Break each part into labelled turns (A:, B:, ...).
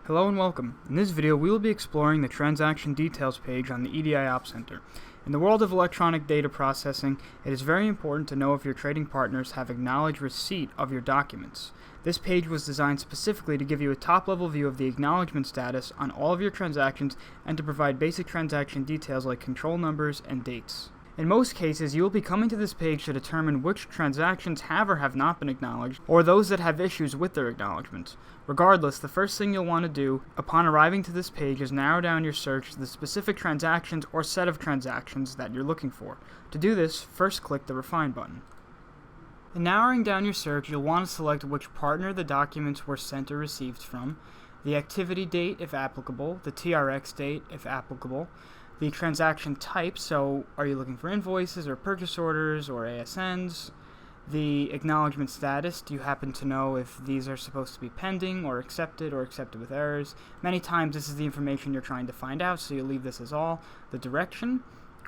A: Hello and welcome. In this video, we will be exploring the transaction details page on the EDI Options. In the world of electronic data processing, it is very important to know if your trading partners have acknowledged receipt of your documents. This page was designed specifically to give you a top-level view of the acknowledgement status on all of your transactions and to provide basic transaction details like control numbers and dates. In most cases, you will be coming to this page to determine which transactions have or have not been acknowledged, or those that have issues with their acknowledgement. Regardless, the first thing you'll want to do upon arriving to this page is narrow down your search to the specific transactions or set of transactions that you're looking for. To do this, first click the Refine button. In narrowing down your search, you'll want to select which partner the documents were sent or received from, the activity date if applicable, the TRX date if applicable, the transaction type, so are you looking for invoices or purchase orders or ASNs, the acknowledgement status, do you happen to know if these are supposed to be pending or accepted with errors. Many times this is the information you're trying to find out, so you'll leave this as all. The direction,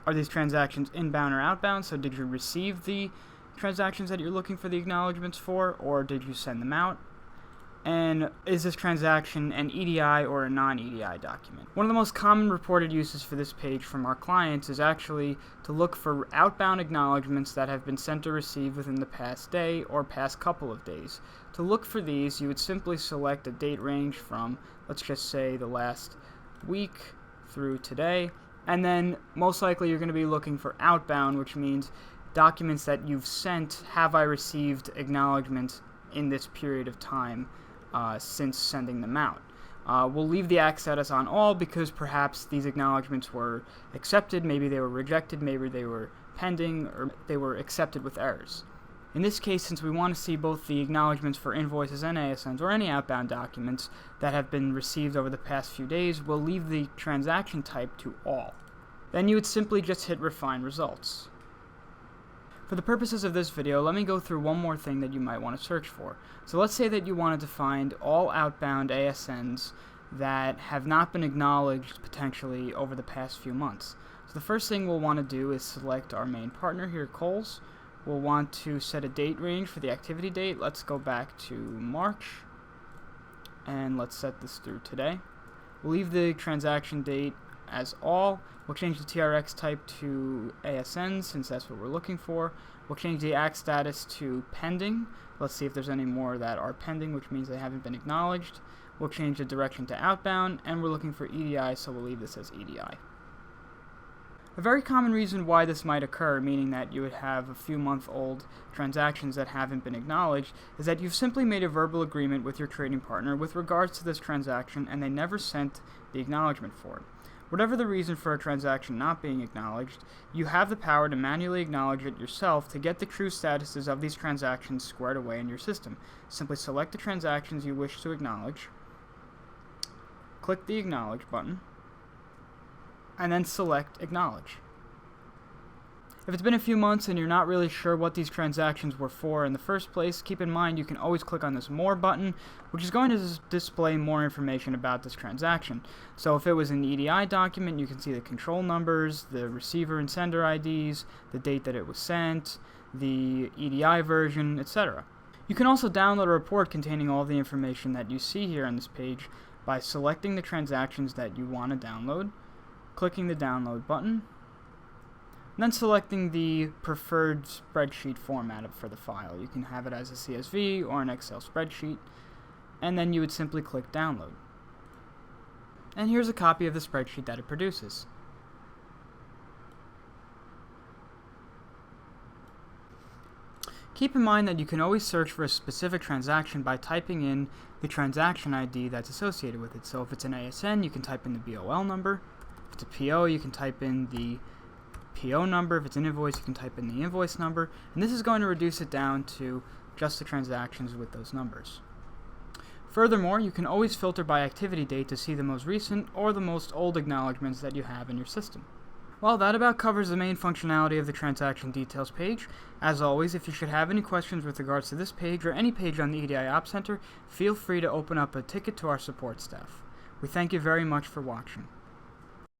A: are these transactions inbound or outbound, so did you receive the transactions that you're looking for the acknowledgements for, or did you send them out? And is this transaction an EDI or a non-EDI document? One of the most common reported uses for this page from our clients is actually to look for outbound acknowledgements that have been sent or received within the past day or past couple of days. To look for these, you would simply select a date range from, let's just say, the last week through today, and then most likely you're going to be looking for outbound, which means documents that you've sent, have I received acknowledgement in this period of time since sending them out. We'll leave the ACK status on all because perhaps these acknowledgements were accepted, maybe they were rejected, maybe they were pending, or they were accepted with errors. In this case, since we want to see both the acknowledgements for invoices and ASNs or any outbound documents that have been received over the past few days, we'll leave the transaction type to all. Then you would simply just hit Refine Results. For the purposes of this video, let me go through one more thing that you might want to search for. So let's say that you wanted to find all outbound ASNs that have not been acknowledged potentially over the past few months. So the first thing we'll want to do is select our main partner here, Kohl's. We'll want to set a date range for the activity date. Let's go back to March, and let's set this through today. We'll leave the transaction date as all. We'll change the TRX type to ASN since that's what we're looking for. We'll change the ACK status to pending. Let's see if there's any more that are pending, which means they haven't been acknowledged. We'll change the direction to outbound, and we're looking for EDI, so we'll leave this as EDI. A very common reason why this might occur, meaning that you would have a few month-old transactions that haven't been acknowledged, is that you've simply made a verbal agreement with your trading partner with regards to this transaction, and they never sent the acknowledgement for it. Whatever the reason for a transaction not being acknowledged, you have the power to manually acknowledge it yourself to get the true statuses of these transactions squared away in your system. Simply select the transactions you wish to acknowledge, click the Acknowledge button, and then select Acknowledge. If it's been a few months and you're not really sure what these transactions were for in the first place, keep in mind you can always click on this More button, which is going to display more information about this transaction. So if it was an EDI document, you can see the control numbers, the receiver and sender IDs, the date that it was sent, the EDI version, etc. You can also download a report containing all the information that you see here on this page by selecting the transactions that you want to download, clicking the Download button, and then selecting the preferred spreadsheet format for the file. You can have it as a CSV or an Excel spreadsheet, and then you would simply click Download. And here's a copy of the spreadsheet that it produces. Keep in mind that you can always search for a specific transaction by typing in the transaction ID that's associated with it. So if it's an ASN, you can type in the BOL number. If it's a PO, you can type in the PO number. If it's an invoice, you can type in the invoice number, and this is going to reduce it down to just the transactions with those numbers. Furthermore, you can always filter by activity date to see the most recent or the most old acknowledgements that you have in your system. Well, that about covers the main functionality of the transaction details page. As always, if you should have any questions with regards to this page or any page on the EDI OptCenter, feel free to open up a ticket to our support staff. We thank you very much for watching.